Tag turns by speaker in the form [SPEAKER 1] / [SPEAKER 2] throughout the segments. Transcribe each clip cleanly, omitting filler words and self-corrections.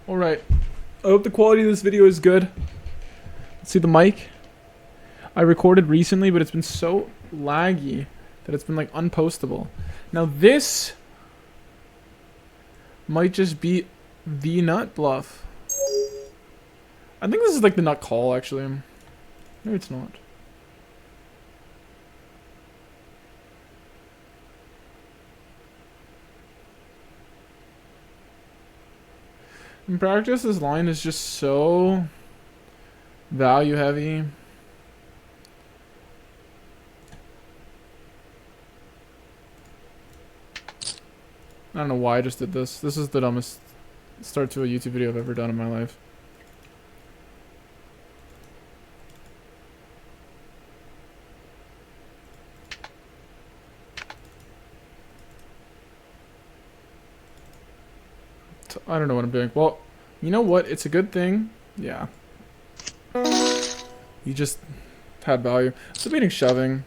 [SPEAKER 1] Alright. I hope the quality of this video is good. Let's see the mic. I recorded recently, but it's been so laggy that it's been like unpostable. Now this might just be the nut bluff. I think this is like the nut call actually. Maybe it's not. In practice, this line is just so value heavy. I don't know why I just did this. This is the dumbest start to a YouTube video I've ever done in my life. I don't know what I'm doing. Well, you know what? It's a good thing. Yeah. You just had value. It's debating shoving.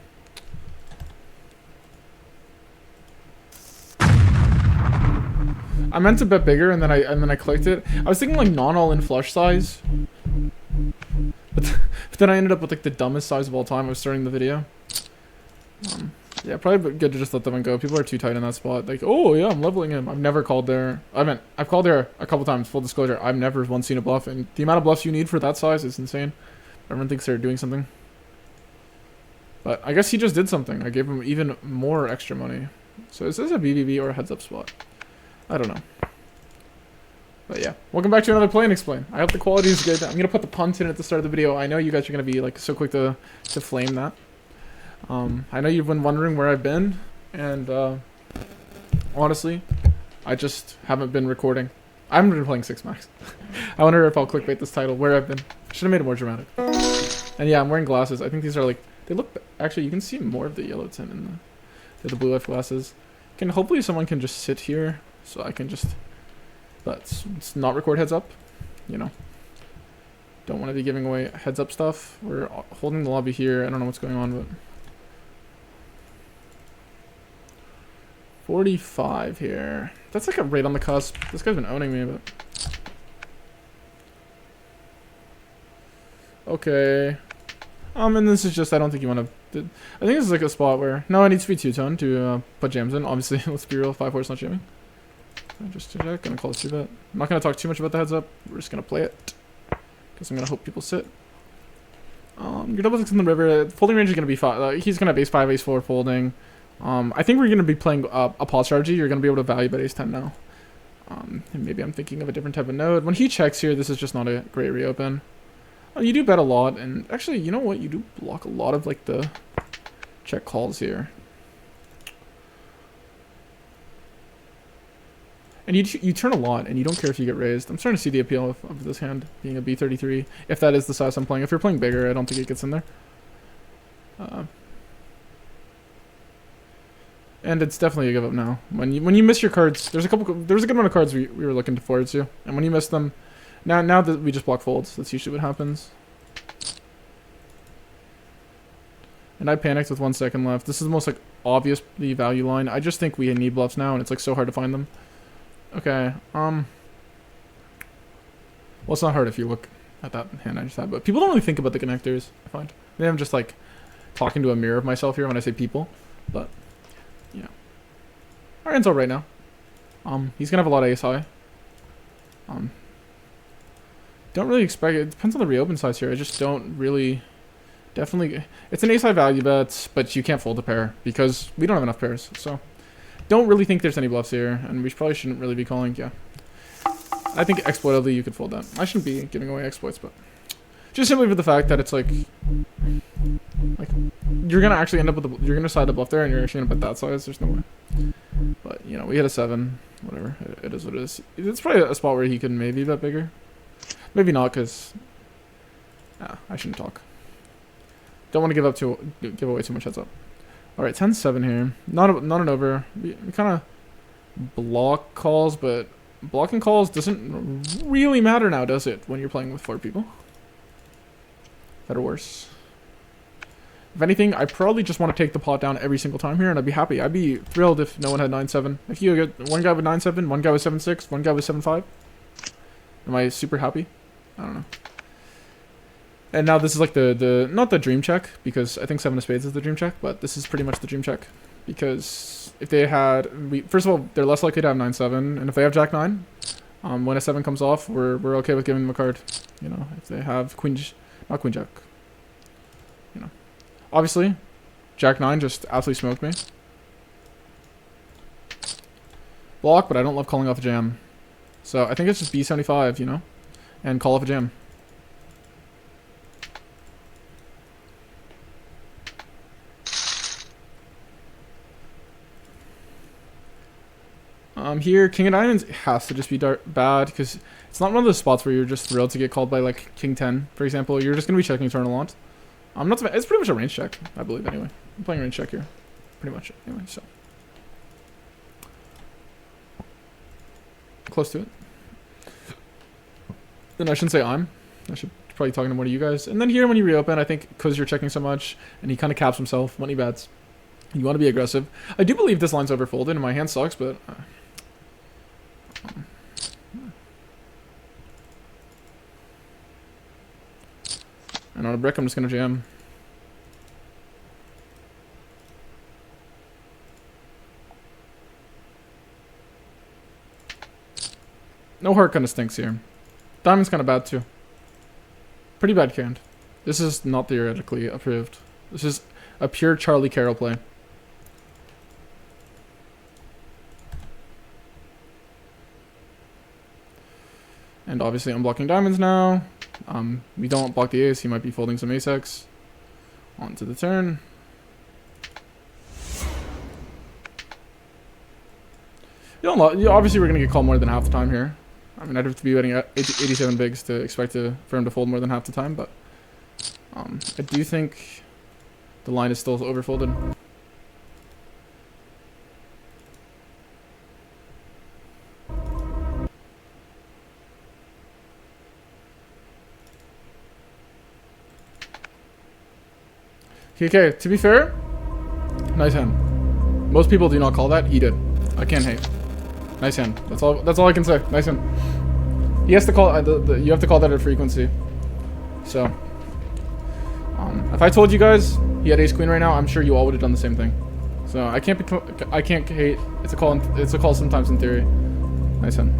[SPEAKER 1] I meant to bet bigger and then I clicked it. I was thinking like non-all-in flush size. But then I ended up with like the dumbest size of all time. I was starting the video. Yeah, probably good to just let that one go. People are too tight in that spot. Like, oh yeah, I'm leveling him. I've never called there. I've called there a couple times, full disclosure. I've never once seen a bluff, and the amount of bluffs you need for that size is insane. Everyone thinks they're doing something. But I guess he just did something. I gave him even more extra money. So is this a BBB or a heads up spot? I don't know. But yeah, welcome back to another Play and Explain. I hope the quality is good. I'm gonna put the punt in at the start of the video. I know you guys are gonna be like so quick to flame that. I know you've been wondering where I've been, and honestly, I just haven't been recording. I haven't been playing 6 Max. I wonder if I'll clickbait this title, where I've been. Should have made it more dramatic. And yeah, I'm wearing glasses. I think these are like, they look, actually you can see more of the yellow tint in the blue life glasses. Hopefully someone can just sit here, so I can just, let's not record heads up, you know. Don't want to be giving away heads up stuff. We're holding the lobby here. I don't know what's going on, but 45 here. That's like a right on the cusp. This guy's been owning me, but okay. And this is just, I don't think you want to. I think this is like a spot where no, it needs to be two-tone to put jams in. Obviously, let's be real. 5-4 is not jamming. Just check. Gonna call it 2-bet. I'm not gonna talk too much about the heads up. We're just gonna play it because I'm gonna hope people sit. Your double six in the river. Folding range is gonna be 5. He's gonna have ace 5, ace 4 folding. I think we're going to be playing a pause strategy. You're going to be able to value bet ace 10 now. And maybe I'm thinking of a different type of node. When he checks here, this is just not a great reopen. You do bet a lot, and actually, you know what? You do block a lot of like the check calls here. And you turn a lot, and you don't care if you get raised. I'm starting to see the appeal of this hand being a B33. If that is the size I'm playing. If you're playing bigger, I don't think it gets in there. And it's definitely a give up now. When you miss your cards, there was a good amount of cards we were looking forward to, and when you miss them, now that we just block folds, that's usually what happens. And I panicked with 1 second left. This is the most like obvious the value line. I just think we need bluffs now, and it's like so hard to find them. Okay, well it's not hard if you look at that hand I just had, but people don't really think about the connectors. I find maybe I'm just like talking to a mirror of myself here when I say people, but. Yeah. Our hand's all right now. He's gonna have a lot of ace high. Don't really expect it. Depends on the reopen size here. I just don't really. Definitely, it's an ace high value bet, but you can't fold a pair because we don't have enough pairs. So, don't really think there's any bluffs here, and we probably shouldn't really be calling. Yeah. I think exploitably you could fold that. I shouldn't be giving away exploits, but just simply for the fact that it's like you're gonna actually end up with you're gonna side the bluff there, and you're actually gonna bet that size. There's no way. But you know, we hit a 7. Whatever. It is what it is. It's probably a spot where he can maybe bet bigger. Maybe not, because I shouldn't talk. Don't want to give away too much heads up. All right, 10-7 here. Not an over. We kind of block calls, but blocking calls doesn't really matter now, does it? When you're playing with 4 people. Better or worse. If anything, I probably just want to take the pot down every single time here, and I'd be happy. I'd be thrilled if no one had 9-7. If you get one guy with 9-7, one guy with 7-6, one guy with 7-5. Am I super happy? I don't know. And now this is like the not the dream check, because I think 7 of spades is the dream check, but this is pretty much the dream check. Because if they had, first of all, they're less likely to have 9-7, and if they have Jack 9, when a 7 comes off, we're okay with giving them a card. You know, if they have not Queen Jack. You know, obviously, Jack 9 just absolutely smoked me. Block, but I don't love calling off a jam. So I think it's just B75, you know, and call off a jam. Here, King of Diamonds has to just be bad, because it's not one of those spots where you're just thrilled to get called by, like, King 10, for example. You're just going to be checking turn a lot. It's pretty much a range check, I believe, anyway. I'm playing range check here. Pretty much, anyway, so. Close to it. Then I shouldn't say I should probably talking to one of you guys. And then here, when you reopen, I think because you're checking so much, and he kind of caps himself when he bets, you want to be aggressive. I do believe this line's overfolded, and my hand sucks, but... and on a brick, I'm just going to jam. No heart kind of stinks here. Diamond's kind of bad too. Pretty bad hand. This is not theoretically approved. This is a pure Charlie Carroll play. And obviously I'm blocking diamonds now. We don't block the ace. He might be folding some ace-x. On to the turn. Obviously we're going to get called more than half the time here. I mean, I'd have to be betting 87 bigs to expect for him to fold more than half the time, but I do think the line is still overfolded. Okay, to be fair, nice hand. Most people do not call that. He did. I can't hate. Nice hand. That's all I can say. Nice hand. He has to call. You have to call that a frequency. So, if I told you guys he had ace queen right now, I'm sure you all would have done the same thing. So I can't hate. It's a call. It's a call sometimes in theory. Nice hand.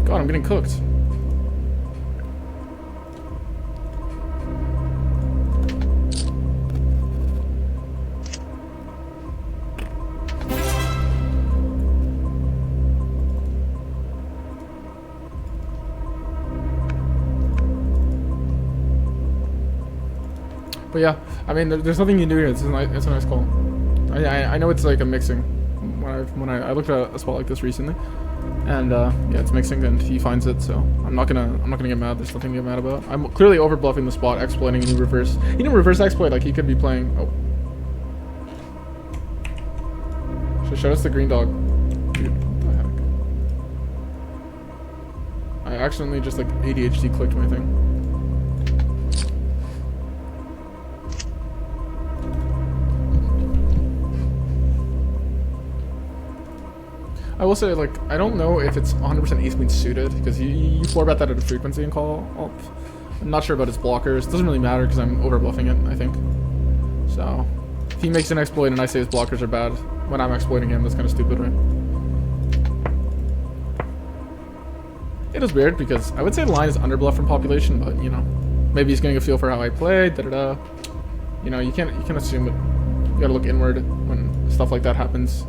[SPEAKER 1] God, I'm getting cooked. But yeah, I mean, there's nothing you can do here. It's a nice call. I know it's like a mixing. When I looked at a spot like this recently, and yeah, it's mixing, and he finds it. So I'm not gonna get mad. There's nothing to get mad about. I'm clearly over bluffing the spot, exploiting a new reverse. He didn't reverse exploit. Like he could be playing. Oh, should show us the green dog. Dude, what the heck? I accidentally just like ADHD clicked my thing. I will say, like, I don't know if it's 100% ace queen suited, because you 4-bet that at a frequency and call. I'm not sure about his blockers. It doesn't really matter because I'm over bluffing it, I think. So, if he makes an exploit and I say his blockers are bad when I'm exploiting him, that's kind of stupid, right? It is weird because I would say the line is under bluff from population, but you know, maybe he's getting a feel for how I play. You know, you can't assume it. You gotta look inward when stuff like that happens.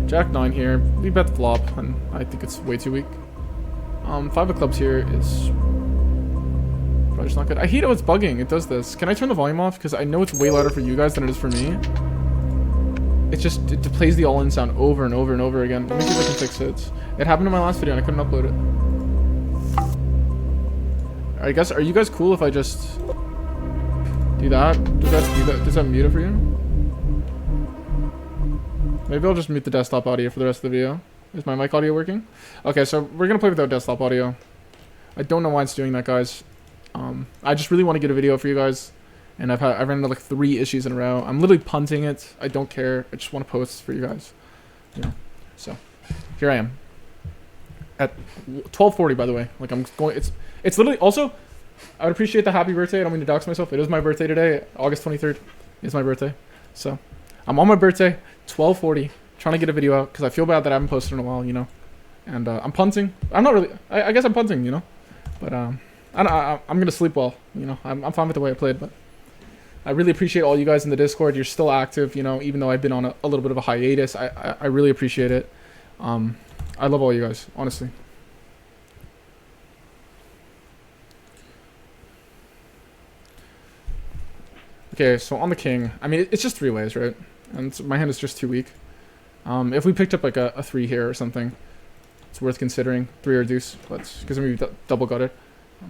[SPEAKER 1] Jack 9 here. We bet the flop, and I think it's way too weak. 5 of clubs here is probably just not good. I hate how it's bugging. It does this. Can I turn the volume off? Because I know it's way louder for you guys than it is for me. It plays the all-in sound over and over and over again. Let me see if I can fix it. It happened in my last video and I couldn't upload it. I guess, are you guys cool if I just do that? Does that mute it for you? Maybe I'll just mute the desktop audio for the rest of the video. Is my mic audio working? Okay, so we're gonna play without desktop audio. I don't know why it's doing that, guys. I just really want to get a video for you guys, and I've ran into like 3 issues in a row. I'm literally punting it. I don't care. I just want to post for you guys. You know, so here I am at 12:40. By the way, like I'm going. It's literally also. I would appreciate the happy birthday. I don't mean to dox myself. It is my birthday today. August 23rd is my birthday. So I'm on my birthday, 12:40, trying to get a video out because I feel bad that I haven't posted in a while, you know. And I'm punting. I'm not really. I guess I'm punting, you know. But I'm gonna sleep well, you know. I'm fine with the way I played, but I really appreciate all you guys in the Discord. You're still active, you know. Even though I've been on a little bit of a hiatus, I really appreciate it. I love all you guys, honestly. Okay, so on the king, I mean, it's just 3 ways, right? And my hand is just too weak. If we picked up like a 3 here or something, it's worth considering. 3 or deuce, because maybe double got it.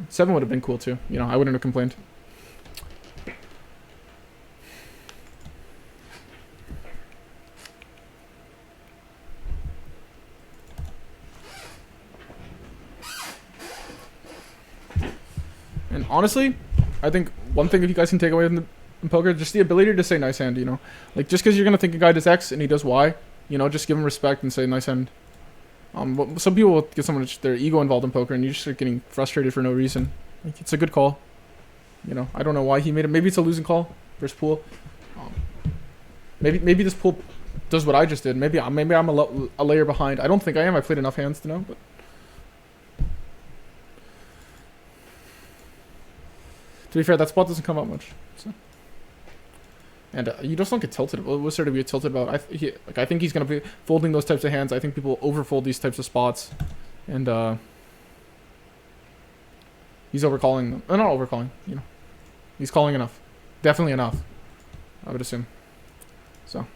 [SPEAKER 1] 7 would have been cool too. You know, I wouldn't have complained. And honestly, I think one thing if you guys can take away from in poker, just the ability to say nice hand, you know? Like, just because you're going to think a guy does X and he does Y, you know, just give him respect and say nice hand. Some people will get someone their ego involved in poker and you just start getting frustrated for no reason. Like, it's a good call. You know, I don't know why he made it. Maybe it's a losing call versus pool. Maybe this pool does what I just did. Maybe I'm a layer behind. I don't think I am. I played enough hands to know, but... To be fair, that spot doesn't come up much. So. And you just don't get tilted. What's there to be tilted about? I think he's going to be folding those types of hands. I think people overfold these types of spots. And he's overcalling them. Not overcalling, you know. He's calling enough. Definitely enough, I would assume. So.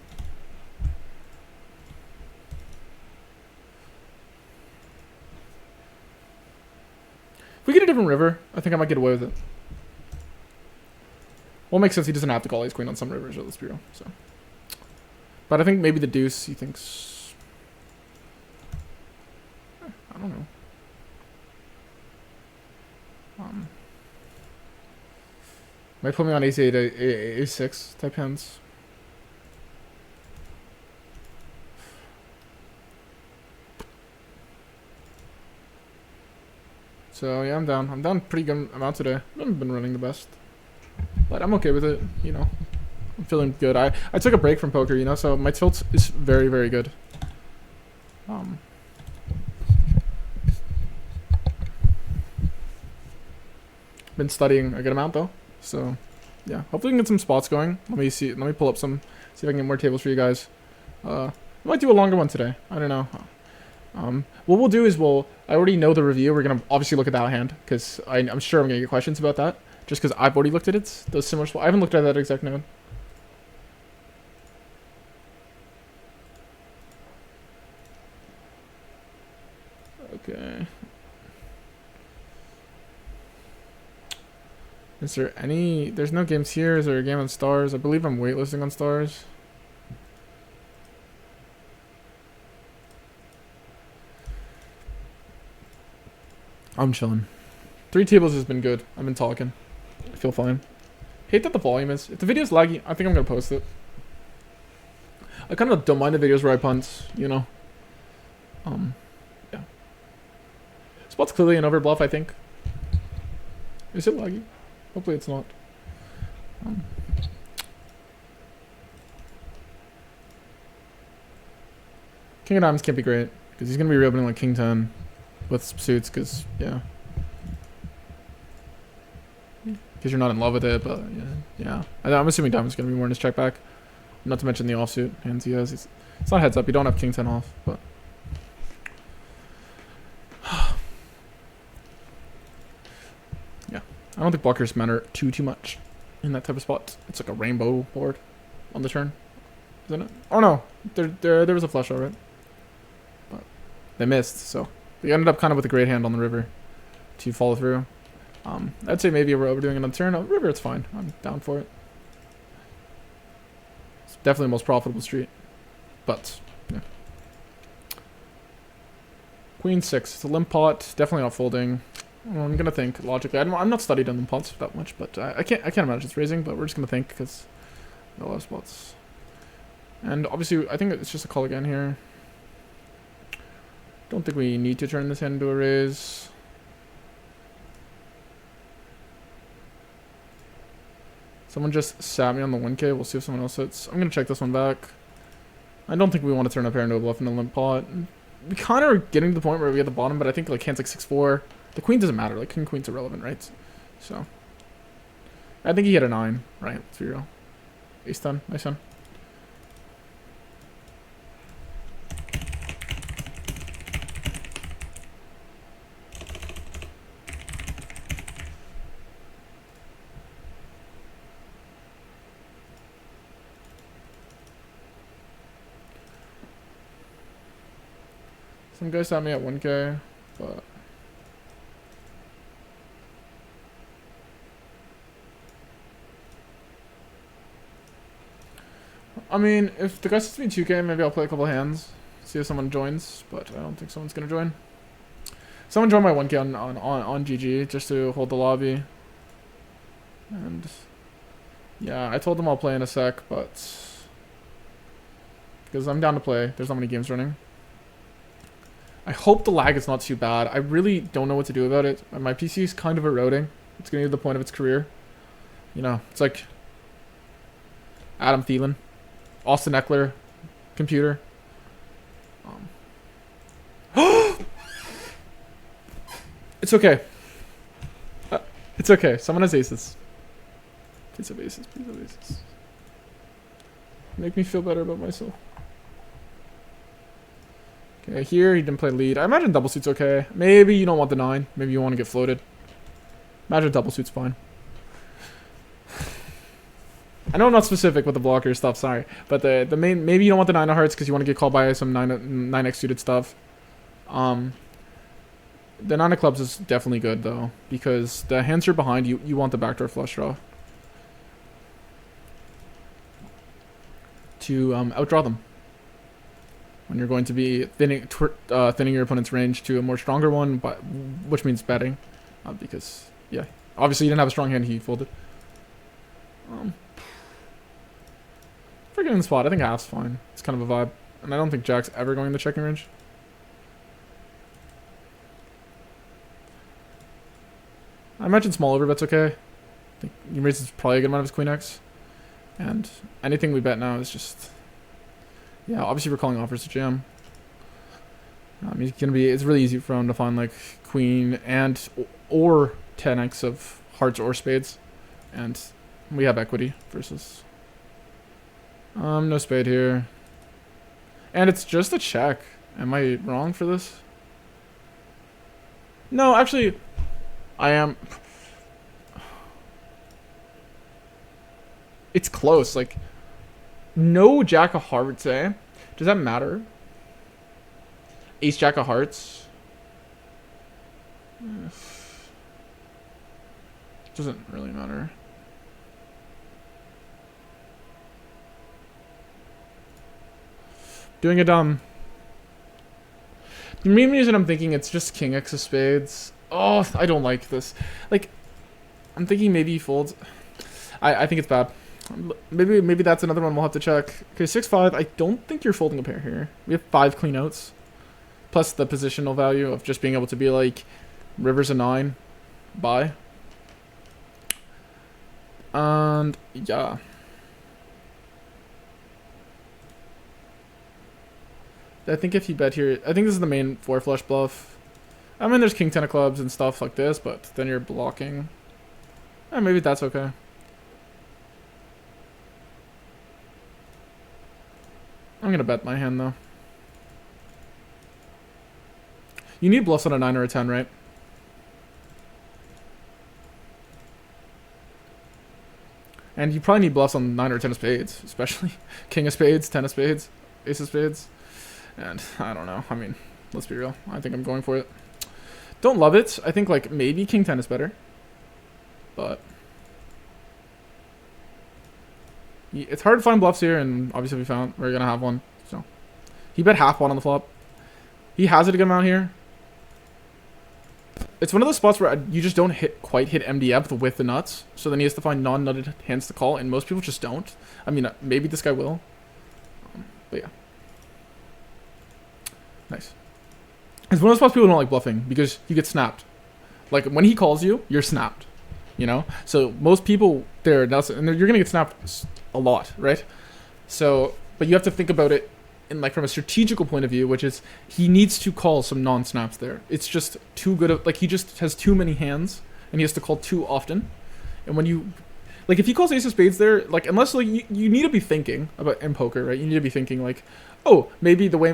[SPEAKER 1] If we get a different river, I think I might get away with it. Well, it makes sense. He doesn't have to call ace queen on some rivers, let's be real. So, but I think maybe the deuce. He thinks. I don't know. Might put me on ace 8, ace 6 type hands. So yeah, I'm down. I'm down pretty good amount today. I haven't been running the best. But I'm okay with it, you know. I'm feeling good. I took a break from poker, you know, so my tilt is very, very good. Been studying a good amount though, so yeah. Hopefully we can get some spots going. Let me pull up some, see if I can get more tables for you guys. I might do a longer one today. I don't know. What we'll do is I already know the review. We're gonna obviously look at that hand because I'm sure I'm gonna get questions about that. Just because I've already looked at it, those similar spots. I haven't looked at that exact node. Okay. Is there any... There's no games here. Is there a game on stars? I believe I'm waitlisting on stars. I'm chilling. 3 tables has been good. I've been talking. I feel fine. Hate that the volume is. If the video's laggy, I think I'm gonna post it. I kind of don't mind the videos where I punt, you know. Yeah. Spot's clearly an overbluff, I think. Is it laggy? Hopefully it's not. King of Diamonds can't be great because he's gonna be reopening like King 10 with suits. Because yeah. Because you're not in love with it, but yeah. I'm assuming Diamond's going to be more in his check back. Not to mention the offsuit hands he has. It's not heads up. You don't have King 10 off, but... yeah. I don't think blockers matter too much in that type of spot. It's like a rainbow board on the turn. Isn't it? Oh no. There was a flush alright. But they missed, so... They ended up kind of with a great hand on the river to follow through. I'd say maybe we're overdoing it on the turn. On the river, it's fine. I'm down for it. It's definitely the most profitable street. But, yeah. Queen 6. It's a limp pot. Definitely not folding. Well, I'm gonna think logically. I'm not studied on the pots that much, but I can't imagine it's raising. But we're just gonna think because a lot of spots. And obviously, I think it's just a call again here. Don't think we need to turn this hand into a raise. Someone just sat me on the 1K. We'll see if someone else hits. I'm gonna check this one back. I don't think we want to turn a pair into a bluff in a limp pot. We kind of are getting to the point where we get the bottom, but I think like hands like 6-4. The queen doesn't matter. Like king queen's irrelevant, right? So I think he hit a 9, right? Let's be real. Ace 10, nice one. Some guy sat me at 1K, but I mean, if the guy sits me 2K, maybe I'll play a couple hands, see if someone joins, but I don't think someone's gonna join. Someone joined my 1K on GG just to hold the lobby. And yeah, I told them I'll play in a sec, but because I'm down to play. There's not many games running. I hope the lag is not too bad. I really don't know what to do about it. My PC is kind of eroding. It's getting to the point of its career. You know, it's like Adam Thielen, Austin Eckler, computer. It's okay. It's okay. Someone has aces. Please have aces. Please have aces. Make me feel better about myself. Okay, here he didn't play lead. I imagine double suit's okay. Maybe you don't want the 9. Maybe you want to get floated. Imagine double suit's fine. I know I'm not specific with the blocker stuff, sorry. But the main, maybe you don't want the 9 of hearts because you want to get called by some 9x suited stuff. The 9 of clubs is definitely good though, because the hands are behind you. You want the backdoor flush draw to outdraw them when you're going to be thinning your opponent's range to a more stronger one, but which means betting, because yeah, obviously you didn't have a strong hand. He folded. Forgetting the spot. I think half's fine. It's kind of a vibe, and I don't think Jack's ever going in the checking range. I imagine small overbet's okay. I think he raises probably a good amount of his queen X. And anything we bet now is just, yeah, obviously we're calling offers to jam. It's really easy for him to find like queen and or 10x of hearts or spades. And we have equity versus no spade here. And it's just a check. Am I wrong for this? No, actually I am. It's close. Like, no jack of hearts, eh? Does that matter? Ace jack of hearts. Doesn't really matter. Doing a dumb. The main reason I'm thinking it's just king x of spades. Oh, I don't like this. Like, I'm thinking maybe he folds. I think it's bad. Maybe that's another one we'll have to check. Okay, 6-5. I don't think you're folding a pair here. We have 5 clean outs. Plus the positional value of just being able to be like, river's a 9. Bye. And, yeah. I think if you bet here, I think this is the main 4 flush bluff. I mean, there's king 10 of clubs and stuff like this, but then you're blocking. Maybe that's okay. I'm gonna bet my hand though. You need bluffs on a 9 or a 10, right? And you probably need bluffs on 9 or 10 of spades, especially king of spades, 10 of spades, ace of spades. And I don't know. I mean, let's be real. I think I'm going for it. Don't love it. I think like maybe king 10 is better. But it's hard to find bluffs here, and obviously we're gonna have one. So he bet half pot on the flop. He has it a good amount here. It's one of those spots where you just don't quite hit MDF with the nuts, so then he has to find non-nutted hands to call, and most people just don't. I mean, maybe this guy will, but yeah. Nice. It's one of those spots people don't like bluffing, because you get snapped. Like, when he calls you, you're snapped, you know? So most people there, and you're gonna get snapped a lot, right? So, but you have to think about it in, like, from a strategical point of view, which is he needs to call some non-snaps there. It's just too good of, like, he just has too many hands and he has to call too often. And when you, like, if he calls ace of spades there, like, unless, like, you need to be thinking about in poker, right? You need to be thinking, like, oh, maybe the way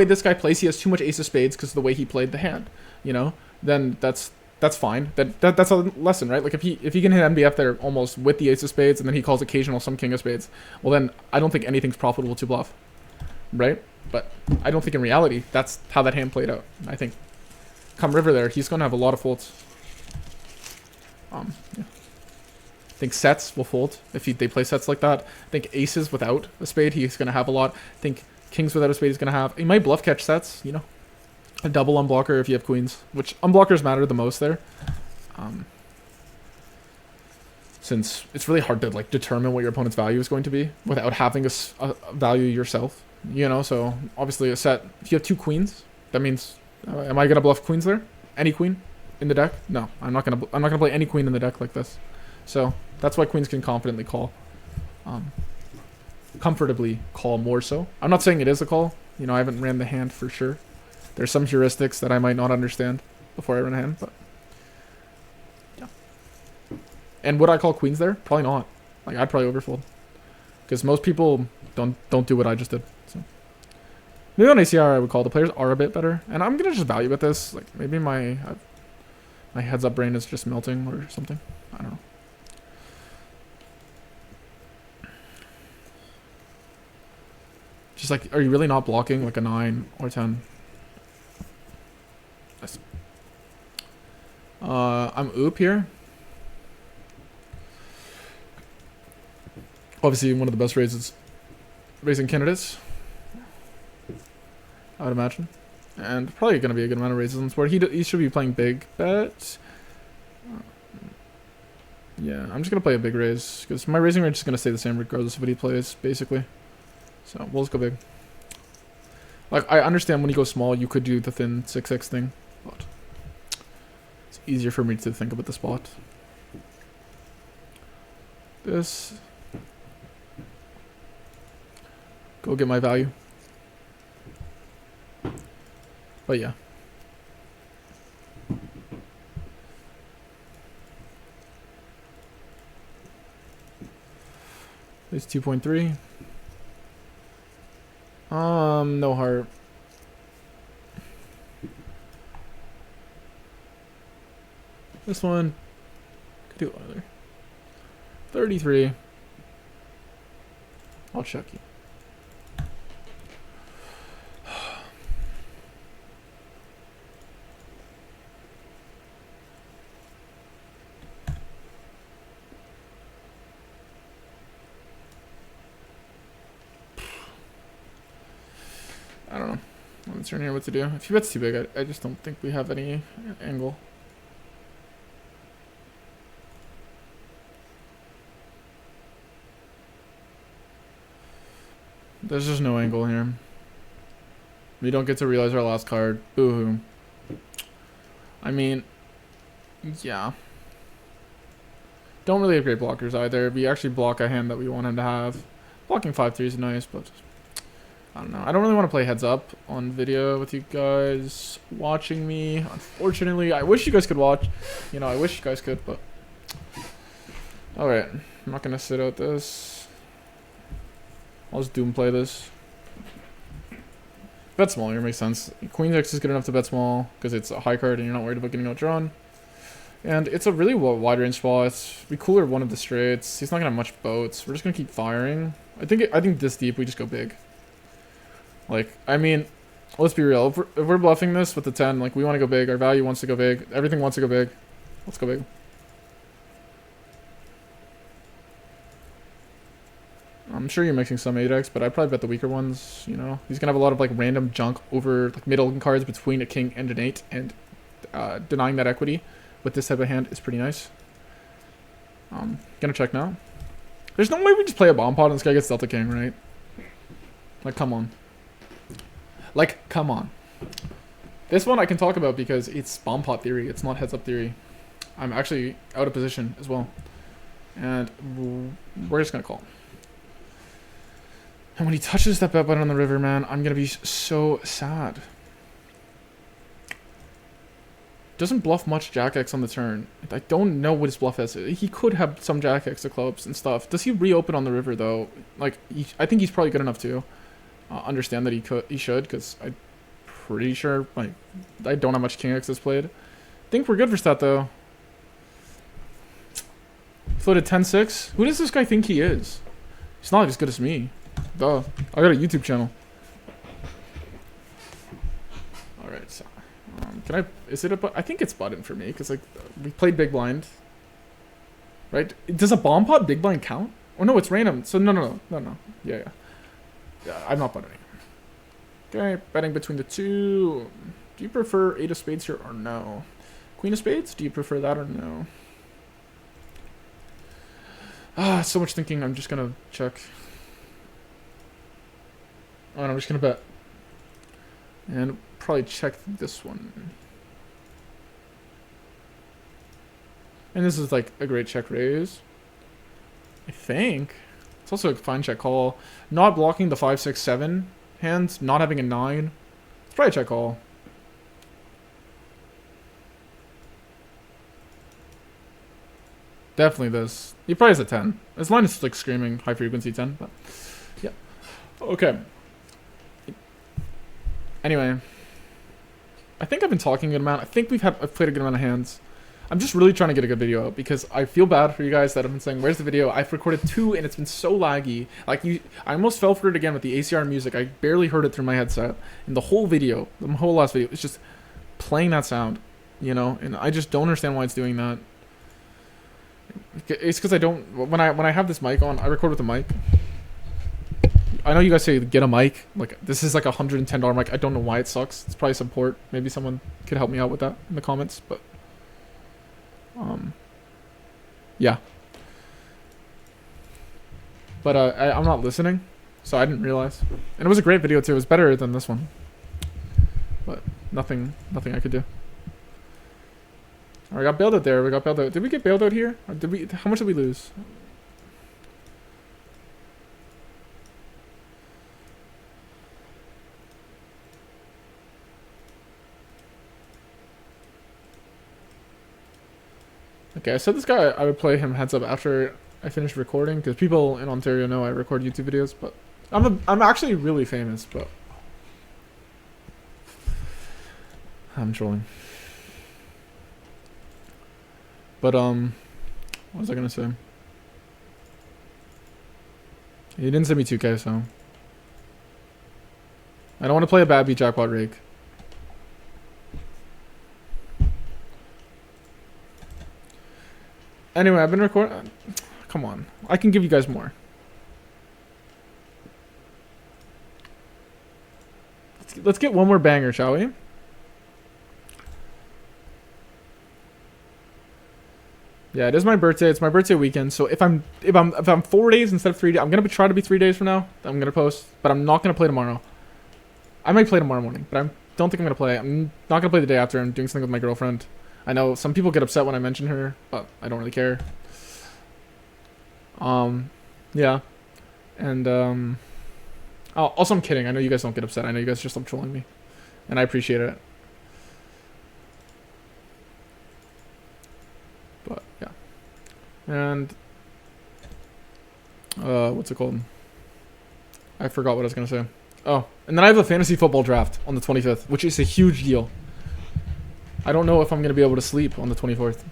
[SPEAKER 1] this guy plays, he has too much ace of spades because of the way he played the hand, you know? Then that's fine. That's a lesson, right? Like, if he can hit MDF there almost with the ace of spades and then he calls occasional some king of spades, well, then I don't think anything's profitable to bluff. Right? But I don't think in reality that's how that hand played out. I think come river there, he's going to have a lot of folds. Yeah. I think sets will fold if they play sets like that. I think aces without a spade, he's going to have a lot. I think kings without a spade, he's going to have. He might bluff catch sets, you know. A double unblocker if you have queens, which unblockers matter the most there. Since it's really hard to, like, determine what your opponent's value is going to be without having a value yourself. You know, so obviously a set, if you have two queens, that means, am I gonna bluff queens there? Any queen in the deck? No, I'm not gonna play any queen in the deck like this. So that's why queens can confidently call, comfortably call more so. I'm not saying it is a call. You know, I haven't ran the hand for sure. There's some heuristics that I might not understand before I run a hand, but yeah. And would I call queens there? Probably not. Like, I'd probably overfold because most people don't do what I just did. So maybe on ACR I would call. The players are a bit better, and I'm gonna just value with this. Like, maybe my heads up brain is just melting or something. I don't know. Just like, are you really not blocking like a 9 or 10? Nice. I'm oop here. Obviously one of the best raising candidates, I would imagine, and probably going to be a good amount of raises on the board. He should be playing big bet. Yeah, I'm just going to play a big raise because my raising range is going to stay the same regardless of what he plays, basically. So we'll just go big. Like, I understand when you go small, you could do the thin 6x thing, but it's easier for me to think about the spot. This. Go get my value. But yeah. It's 2.3. No heart. This one could do either. 33. I'll check you. I don't know. I'm not sure here what to do. If he bets too big, I just don't think we have any angle. There's just no angle here. We don't get to realize our last card. Boo-hoo. I mean, yeah. Don't really have great blockers either. We actually block a hand that we want him to have. Blocking 5-3 is nice, but I don't know. I don't really want to play heads up on video with you guys watching me. Unfortunately, I wish you guys could watch. You know, I wish you guys could, but alright. I'm not going to sit out this. I'll just doom play this. Bet small here makes sense. Queen X is good enough to bet small because it's a high card and you're not worried about getting outdrawn. And it's a really wide range spot. We cooler one of the straights. He's not gonna have much boats. We're just gonna keep firing. I think this deep we just go big. Like, I mean, let's be real. If we're bluffing this with the 10, like, we want to go big. Our value wants to go big. Everything wants to go big. Let's go big. I'm sure you're mixing some 8x, but I'd probably bet the weaker ones, you know. He's going to have a lot of, like, random junk over, like, middle cards between a king and an 8, and denying that equity with this type of hand is pretty nice. Gonna check now. There's no way we just play a bomb pot and this guy gets Delta King, right? Like, come on. Like, come on. This one I can talk about because it's bomb pot theory. It's not heads up theory. I'm actually out of position as well. And we're just gonna call. And when he touches that bet button on the river, man, I'm gonna be so sad. Doesn't bluff much Jack X on the turn. I don't know what his bluff is. He could have some Jack X to clubs and stuff. Does he reopen on the river though? Like, I think he's probably good enough to understand that he should, because I'm pretty sure like I don't have much King X that's played. I think we're good for stat though. Floated 10-6. Who does this guy think he is? He's not as good as me. Duh. I got a YouTube channel. Alright, so can I, is it a, I think it's button for me, because like, we played big blind. Right? Does a bomb pot big blind count? Oh no, it's random. So no. Yeah. I'm not buttoning. Okay, betting between the two. Do you prefer 8 of spades here or no? Queen of spades? Do you prefer that or no? So much thinking. I'm just gonna check. Oh, and I'm just gonna bet. And probably check this one. And this is like a great check raise. I think. It's also a fine check call. Not blocking the 5, 6, 7 hands. Not having a 9. It's probably a check call. Definitely this. He probably has a 10. His line is like screaming high frequency 10. But yeah. Okay. Anyway. I think I've been talking a good amount. I think I've played a good amount of hands. I'm just really trying to get a good video out because I feel bad for you guys that have been saying, where's the video? I've recorded 2 and it's been so laggy. Like I almost fell for it again with the ACR music. I barely heard it through my headset. And the whole video, the whole last video, it's just playing that sound, you know? And I just don't understand why it's doing that. It's because I don't, when I have this mic on, I record with a mic. I know you guys say get a mic. Like this is like a $110 mic. I don't know why it sucks. It's probably support. Maybe someone could help me out with that in the comments, but yeah. But I'm not listening, so I didn't realize. And it was a great video too. It was better than this one. But nothing I could do. Alright, got bailed out there. We got bailed out. Did we get bailed out here? Or did we? How much did we lose? Okay, I said this guy, I would play him heads up after I finished recording, because people in Ontario know I record YouTube videos, but I'm actually really famous, but I'm trolling. But what was I gonna say? He didn't send me 2K, so I don't want to play a bad beat jackpot rig. Anyway, I've been recording. Come on, I can give you guys more. Let's get one more banger, shall we? Yeah, it is my birthday. It's my birthday weekend. So if I'm 4 days instead of 3 days, I'm gonna try to be 3 days from now. I'm gonna post, but I'm not gonna play tomorrow. I might play tomorrow morning, but I don't think I'm gonna play. I'm not gonna play the day after. I'm doing something with my girlfriend. I know some people get upset when I mention her, but I don't really care. Yeah, and also I'm kidding. I know you guys don't get upset. I know you guys just love trolling me, and I appreciate it. But yeah, and what's it called? I forgot what I was gonna say. Oh, and then I have a fantasy football draft on the 25th, which is a huge deal. I don't know if I'm going to be able to sleep on the 24th.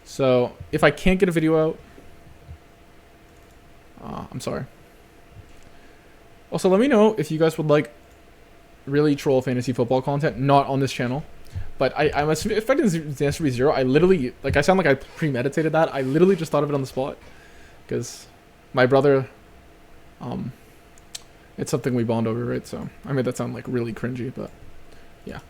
[SPEAKER 1] So, if I can't get a video out, I'm sorry. Also, let me know if you guys would like really troll fantasy football content, not on this channel. But I'm assuming, if I didn't answer be 0, I literally, like, I sound like I premeditated that. I literally just thought of it on the spot. Because my brother, It's something we bond over, right? So I made that sound like really cringy, but yeah.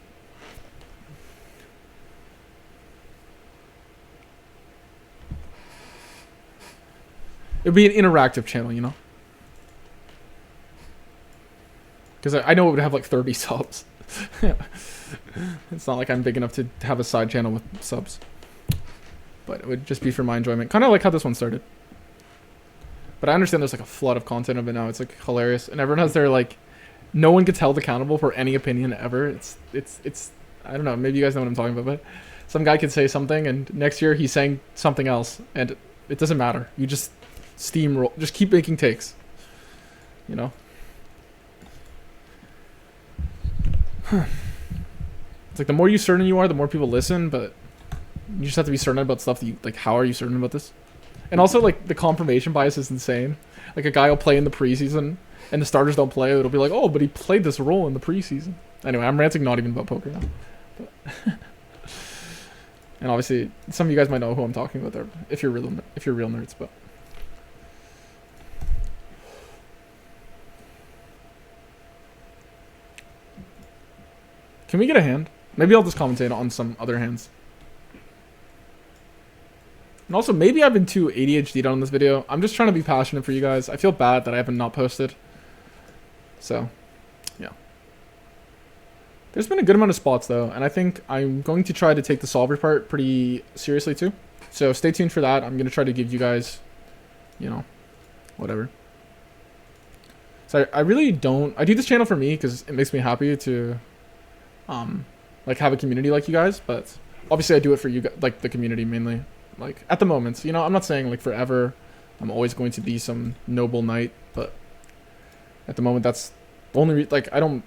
[SPEAKER 1] It'd be an interactive channel, you know? Because I know it would have like 30 subs. It's not like I'm big enough to have a side channel with subs. But it would just be for my enjoyment. Kind of like how this one started. But I understand there's like a flood of content of it now. It's like hilarious. And everyone has their like... No one gets held accountable for any opinion ever. It's I don't know. Maybe you guys know what I'm talking about. But some guy could say something and next year he's saying something else. And it doesn't matter. You just steamroll. Just keep making takes. You know? It's like the more certain you are, the more people listen, but you just have to be certain about stuff that you like. How are you certain about this? And also, like, the confirmation bias is insane. Like, a guy will play in the preseason and the starters don't play. It'll be like, oh, but he played this role in the preseason. Anyway, I'm ranting not even about poker now. But and obviously, some of you guys might know who I'm talking about there if you're real nerds. But can we get a hand? Maybe I'll just commentate on some other hands. And also, maybe I've been too ADHD'd on this video. I'm just trying to be passionate for you guys. I feel bad that I haven't not posted. So, yeah. There's been a good amount of spots, though. And I think I'm going to try to take the solver part pretty seriously, too. So, stay tuned for that. I'm going to try to give you guys, you know, whatever. So, I really don't... I do this channel for me because it makes me happy to, like, have a community like you guys. But, obviously, I do it for you, like, the community mainly. Like, at the moment, you know, I'm not saying, like, forever I'm always going to be some noble knight, but at the moment, that's the only like, I don't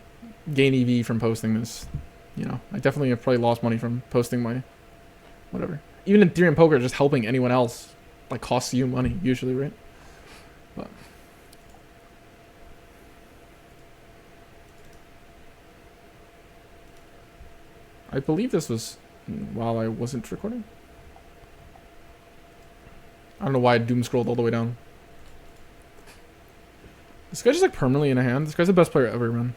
[SPEAKER 1] gain EV from posting this, you know. I definitely have probably lost money from posting my, whatever. Even in theory and poker, just helping anyone else, like, costs you money, usually, right? But I believe this was while I wasn't recording. I don't know why I doom scrolled all the way down. This guy's just like permanently in a hand. This guy's the best player ever, man.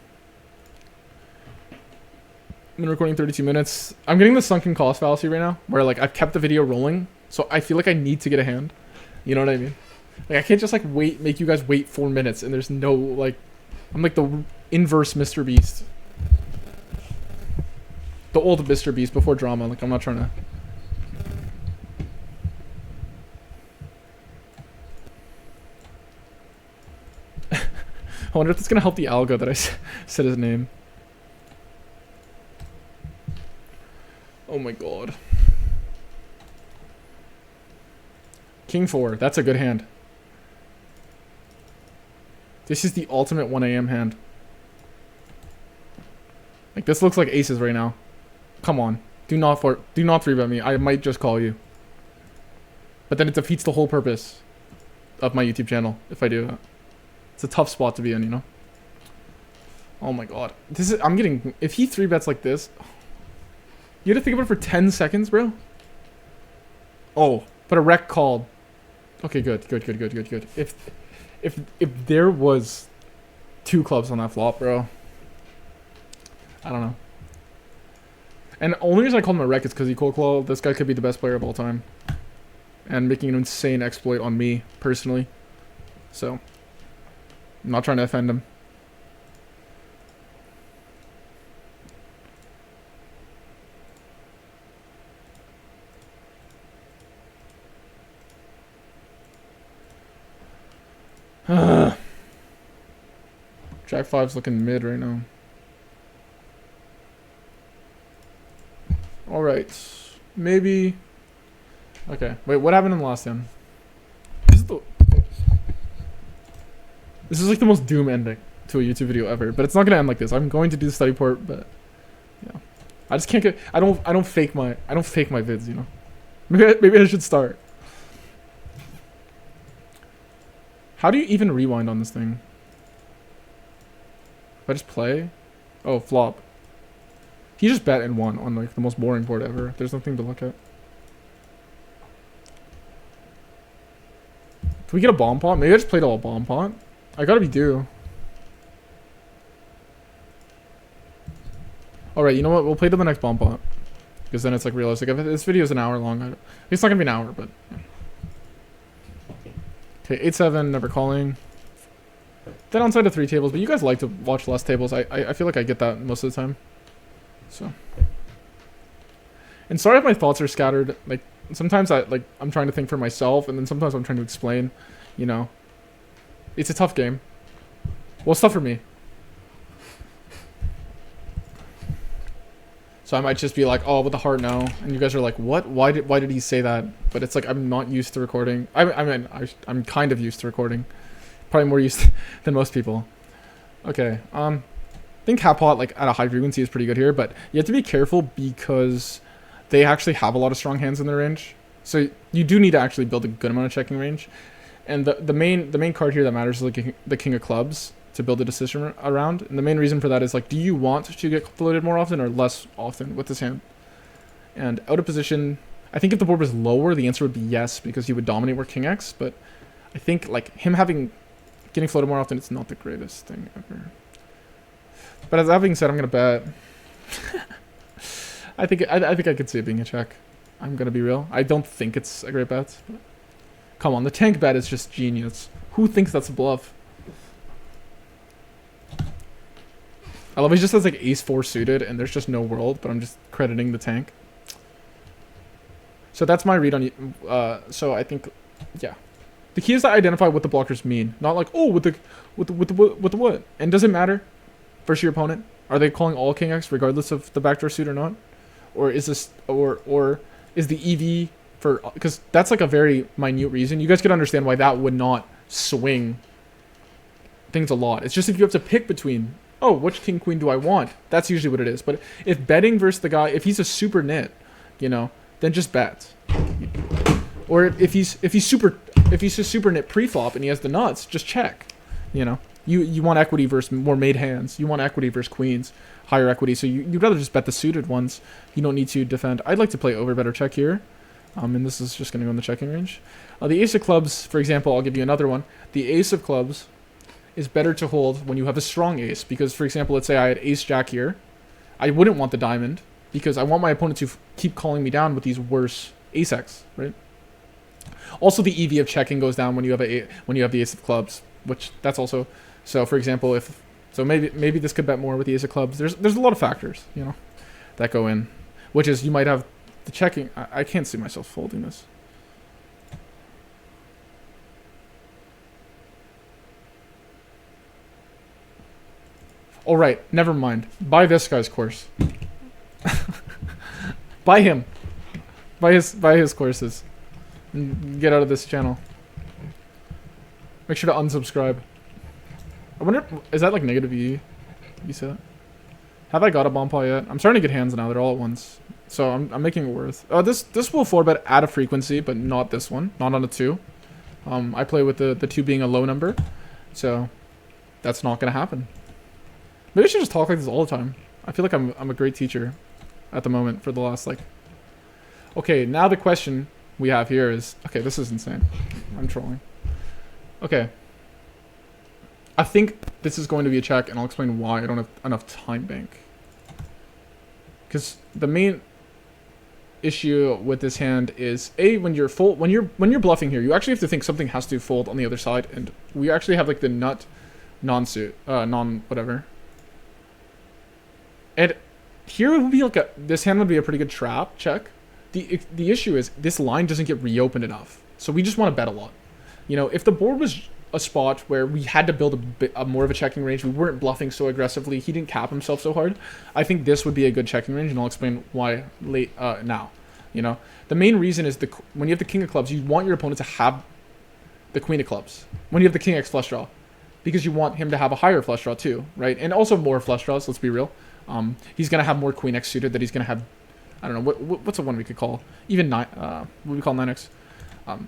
[SPEAKER 1] I've been recording 32 minutes. I'm getting the sunken cost fallacy right now, where like I've kept the video rolling, so I feel like I need to get a hand. You know what I mean? Like I can't just like make you guys wait 4 minutes, and there's no like, I'm like the inverse Mr. Beast, the old Mr. Beast before drama. Like I'm not trying to. I wonder if that's going to help the algo that I said his name. Oh my god. King 4. That's a good hand. This is the ultimate 1 AM hand. Like, this looks like aces right now. Come on. Do not 3-bet me. I might just call you. But then it defeats the whole purpose of my YouTube channel if I do that. It's a tough spot to be in, you know? Oh my god. I'm getting... If he 3-bets like this... You had to think about it for 10 seconds, bro? Oh, but a wreck called. Okay, good. If there was 2 clubs on that flop, bro... I don't know. And the only reason I called him a wreck is because he cold called. This guy could be the best player of all time. And making an insane exploit on me, personally. So... I'm not trying to offend him. Jack 5's looking mid right now. Alright. Maybe... Okay. Wait, what happened in the last hand? This is like the most doom ending to a YouTube video ever, but it's not gonna end like this. I'm going to do the study port, but yeah, I just can't get. I don't fake my vids, you know. Maybe I should start. How do you even rewind on this thing? If I just play, oh flop. He just bet and won on like the most boring board ever. There's nothing to look at. Can we get a bomb pot? Maybe I just played all bomb pot. I gotta be due. Alright, you know what? We'll play to the next bomb pot. Because then it's like realistic. If this video is an hour long, it's not gonna be an hour, but... Okay, 8-7, never calling. Then onside of 3 tables, but you guys like to watch less tables. I feel like I get that most of the time. So... And sorry if my thoughts are scattered. Like, sometimes I'm trying to think for myself, and then sometimes I'm trying to explain, you know. It's a tough game. Well, it's tough for me. So I might just be like, oh, with the heart, no. And you guys are like, what? Why did he say that? But it's like, I'm not used to recording. I'm kind of used to recording. Probably more used than most people. Okay, I think half pot, like, at a high frequency is pretty good here, but you have to be careful because they actually have a lot of strong hands in their range. So you do need to actually build a good amount of checking range. And the main card here that matters is like the king of clubs to build a decision around. And the main reason for that is like, do you want to get floated more often or less often with this hand? And out of position, I think if the board was lower, the answer would be yes, because he would dominate where king X. But I think like him getting floated more often, it's not the greatest thing ever. But as that being said, I'm gonna bet. I think I could see it being a check. I'm gonna be real. I don't think it's a great bet. But come on, the tank bet is just genius. Who thinks that's a bluff? I love he just has like ace-4 suited and there's just no world, but I'm just crediting the tank. So that's my read on you. So I think, yeah. The key is to identify what the blockers mean. Not like, oh, with the what? And does it matter versus your opponent? Are they calling all king X regardless of the backdoor suit or not? Or is this, or is the EV for, because that's like a very minute reason. You guys could understand why that would not swing things a lot. It's just if you have to pick between, oh, which king queen do I want? That's usually what it is. But if betting versus the guy, if he's a super nit, you know, then just bet. Or if he's a super nit pre-flop and he has the nuts, just check. You know, you want equity versus more made hands. You want equity versus queens, higher equity. So you'd rather just bet the suited ones. You don't need to defend. I'd like to play over better check here. And this is just going to go in the checking range. The ace of clubs, for example, I'll give you another one. The ace of clubs is better to hold when you have a strong ace. Because, for example, let's say I had ace-jack here. I wouldn't want the diamond because I want my opponent to keep calling me down with these worse ace-x, right? Also, the EV of checking goes down when you have the ace of clubs, which that's also... So, for example, maybe this could bet more with the ace of clubs. There's a lot of factors, you know, that go in. Which is, you might have the checking... I can't see myself folding this. All right, never mind. Buy this guy's course. Buy him. Buy his courses. And get out of this channel. Make sure to unsubscribe. I wonder, is that like negative E? You see that? Have I got a bomb pot yet? I'm starting to get hands now. They're all at once. So I'm making it worth. This will 4-bet at a frequency, but not this one. Not on a 2. I play with the 2 being a low number. So that's not going to happen. Maybe I should just talk like this all the time. I feel like I'm a great teacher at the moment for the last, like... Okay, now the question we have here is... Okay, this is insane. I'm trolling. Okay. I think this is going to be a check, and I'll explain why I don't have enough time bank. Because the main issue with this hand is, when you're bluffing here, you actually have to think something has to fold on the other side, and we actually have, like, the nut non-suit, non-whatever. And here it would be like this hand would be a pretty good trap check. The issue is this line doesn't get reopened enough. So we just want to bet a lot. You know, if the board was a spot where we had to build a more of a checking range, we weren't bluffing so aggressively, he didn't cap himself so hard, I think this would be a good checking range, and I'll explain why now. You know, the main reason is when you have the king of clubs, you want your opponent to have the queen of clubs. When you have the king X flush draw, because you want him to have a higher flush draw too, right? And also more flush draws, let's be real. He's going to have more queen X suited that he's going to have, I don't know, what's a one we could call? Even what we call 9X?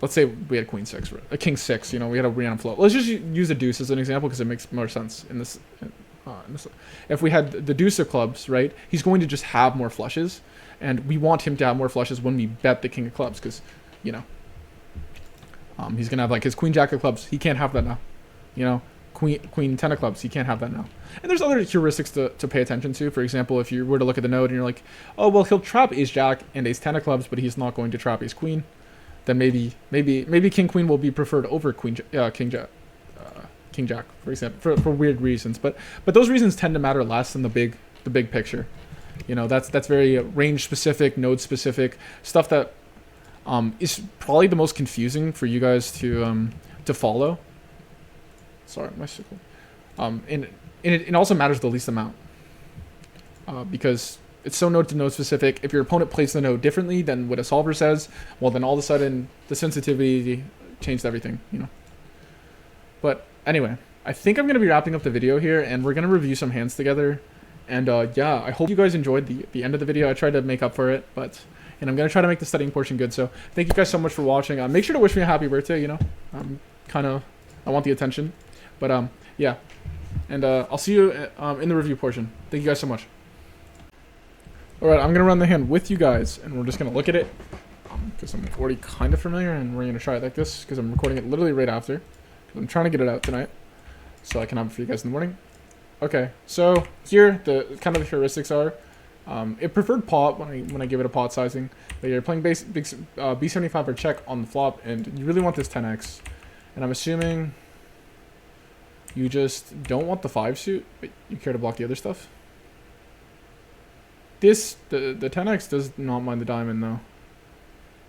[SPEAKER 1] Let's say we had queen 6, a king 6, you know, we had a random float. Let's just use a deuce as an example because it makes more sense in this. If we had the deuce of clubs, right, he's going to just have more flushes, and we want him to have more flushes when we bet the king of clubs because, you know, he's going to have like his queen jack of clubs. He can't have that now, you know. queen 10 of clubs. He can't have that now. And there's other heuristics to pay attention to. For example, if you were to look at the node and you're like, oh, well, he'll trap ace jack and ace 10 of clubs, but he's not going to trap ace queen, then maybe king queen will be preferred over king jack, for example, for weird reasons. But those reasons tend to matter less than the big picture. You know, that's very range specific, node specific stuff that is probably the most confusing for you guys to follow. Sorry, my sickle. And it also matters the least amount because it's so node to node specific. If your opponent plays the node differently than what a solver says, well, then all of a sudden the sensitivity changed everything, you know. But anyway, I think I'm gonna be wrapping up the video here, and we're gonna review some hands together. And yeah, I hope you guys enjoyed the end of the video. I tried to make up for it, and I'm gonna try to make the studying portion good. So thank you guys so much for watching. Make sure to wish me a happy birthday. You know, I want the attention. But yeah, and I'll see you in the review portion. Thank you guys so much. All right, I'm gonna run the hand with you guys, and we're just gonna look at it because I'm already kind of familiar, and we're gonna try it like this because I'm recording it literally right after. I'm trying to get it out tonight, so I can have it for you guys in the morning. Okay, so here the kind of the heuristics are. It preferred pot when I give it a pot sizing, but you're playing B75 or check on the flop, and you really want this 10x, and I'm assuming you just don't want the 5 suit, but you care to block the other stuff. The 10x does not mind the diamond though,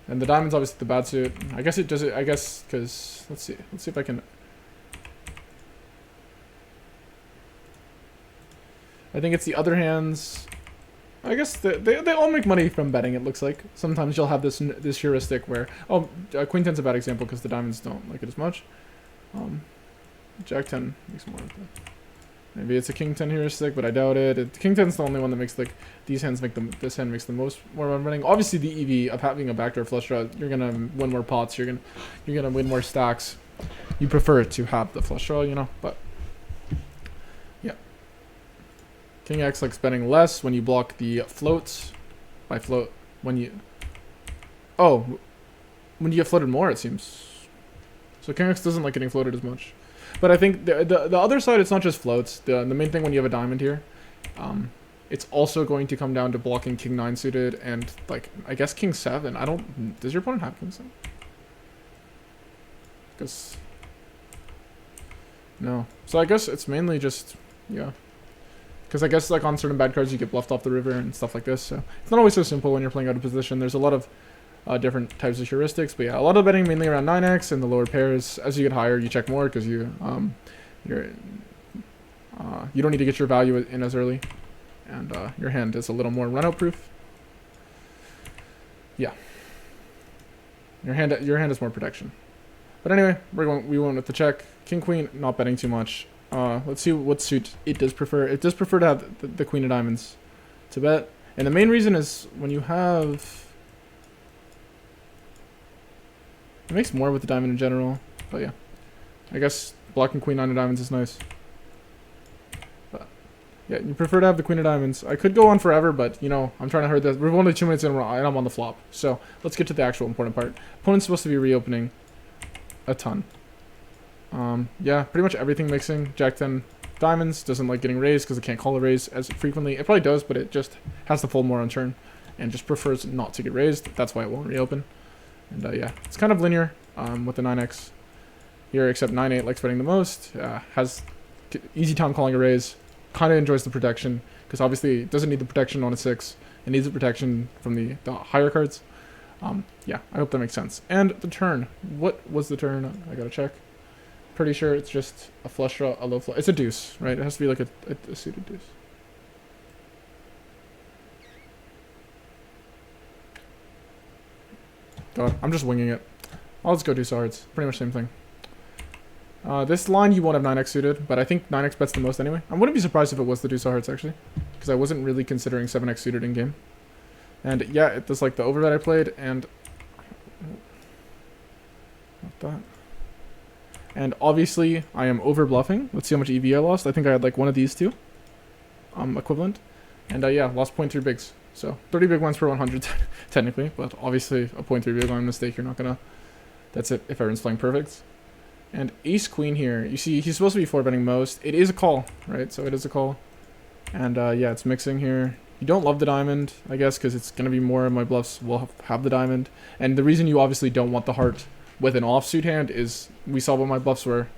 [SPEAKER 1] and the diamond's obviously the bad suit. I guess it does it. I guess because let's see if I can. I think it's the other hands. I guess they all make money from betting. It looks like sometimes you'll have this heuristic where queen 10's a bad example because the diamonds don't like it as much. Jack 10 makes more of it. Maybe it's a king 10 heuristic, but I doubt it. King 10's the only one that makes like these hands make them. This hand makes the most more running. Obviously, the EV of having a backdoor flush draw, you're gonna win more pots. You're gonna win more stacks. You prefer to have the flush draw, you know. But yeah, King X likes betting less when you block the floats. By float, when you get floated more, it seems. So King X doesn't like getting floated as much. But I think the other side, it's not just floats. The main thing when you have a diamond here, it's also going to come down to blocking King 9 suited and like I guess King 7. Does your opponent have King 7? Because no. So I guess it's mainly just yeah. Because I guess like on certain bad cards you get bluffed off the river and stuff like this. So it's not always so simple when you're playing out of position. There's a lot of different types of heuristics, but yeah, a lot of betting mainly around 9x and the lower pairs. As you get higher, you check more because you don't need to get your value in as early, and your hand is a little more run-out proof. Yeah, your hand is more protection. But anyway, we went with the check. King queen, not betting too much. Let's see what suit it does prefer. It does prefer to have the queen of diamonds to bet, and the main reason is when you have. It makes more with the diamond in general, but yeah. I guess blocking queen 9 of diamonds is nice. But yeah, you prefer to have the queen of diamonds. I could go on forever, but you know, I'm trying to hurry this. We're only 2 minutes in and I'm on the flop. So let's get to the actual important part. Opponent's supposed to be reopening a ton. Yeah, pretty much everything mixing. Jack 10 diamonds, doesn't like getting raised because it can't call a raise as frequently. It probably does, but it just has to fold more on turn and just prefers not to get raised. That's why it won't reopen. And yeah, it's kind of linear with the 9x here, except 9-8 likes betting the most, has easy time calling a raise, kind of enjoys the protection, because obviously it doesn't need the protection on a 6, it needs the protection from the higher cards. Yeah, I hope that makes sense. And the turn, what was the turn? I gotta check. Pretty sure it's just a flush draw, a low flush. It's a deuce, right? It has to be like a suited deuce. God, I'm just winging it. I'll just go deuce hearts. Pretty much same thing. This line you won't have 9x suited, but I think 9x bets the most anyway. I wouldn't be surprised if it was the deuce hearts actually, because I wasn't really considering 7x suited in game. And yeah, it was like the overbet I played, and not that. And obviously I am over bluffing. Let's see how much EV I lost. I think I had like one of these two, equivalent. And yeah, lost 0.3 bigs. So 30 big ones per 100 technically, but obviously a 0.3 big line mistake, you're not gonna, that's it if everyone's playing perfect. And ace queen here. You see, he's supposed to be 4-betting most. It is a call, right? So it is a call. And yeah, it's mixing here. You don't love the diamond, I guess, because it's going to be more of my bluffs will have the diamond. And the reason you obviously don't want the heart with an offsuit hand is we saw what my bluffs were.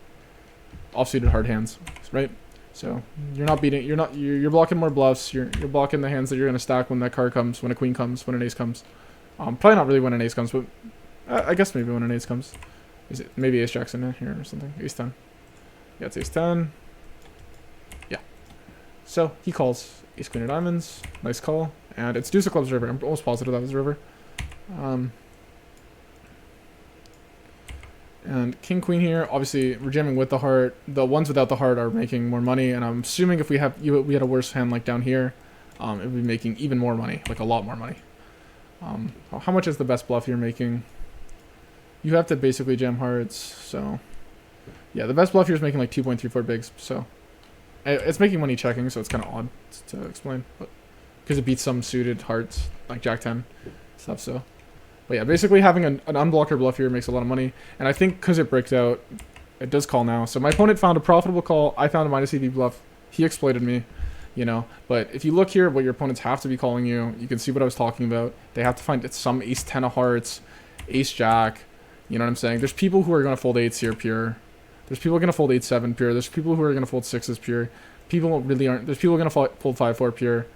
[SPEAKER 1] Offsuited heart hands, right? So you're not beating, you're blocking more bluffs. You're blocking the hands that you're going to stack when that card comes, when a queen comes, when an ace comes. Probably not really when an ace comes, but I guess maybe when an ace comes. Is it maybe ace jack's in here or something? Ace 10. Yeah, it's ace 10. Yeah. So he calls ace queen of diamonds. Nice call. And it's deuce of clubs river. I'm almost positive that was river. And king queen here. Obviously we're jamming with the heart. The ones without the heart are making more money. And I'm assuming if we had a worse hand like down here, it would be making even more money, like a lot more money. How much is the best bluff you're making? You have to basically jam hearts, so yeah, the best bluff here is making like 2.34 bigs, so it's making money checking, so it's kind of odd to explain, but because it beats some suited hearts like Jack 10 stuff. So, but yeah, basically having an unblocker bluff here makes a lot of money, and I think because it bricked out, it does call now. So my opponent found a profitable call. I found a minus EV bluff. He exploited me, you know. But if you look here, what your opponents have to be calling you, you can see what I was talking about. They have to find some ace 10 of hearts, ace jack. You know what I'm saying? There's people who are going to fold 8s here pure. There's people who are going to fold 8-7 pure. There's people who are going to fold 6s pure. People really aren't. There's people who are going to fold 5-4 pure.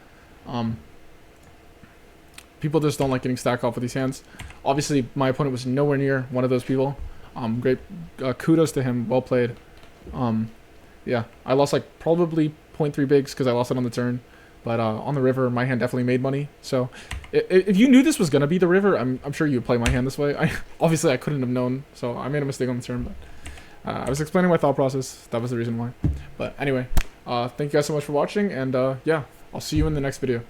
[SPEAKER 1] People just don't like getting stacked off with these hands. Obviously, my opponent was nowhere near one of those people. Great. Kudos to him. Well played. Yeah, I lost like probably 0.3 bigs because I lost it on the turn. But on the river, my hand definitely made money. So if you knew this was going to be the river, I'm sure you would play my hand this way. Obviously, I couldn't have known, so I made a mistake on the turn. But I was explaining my thought process. That was the reason why. But anyway, thank you guys so much for watching. And yeah, I'll see you in the next video.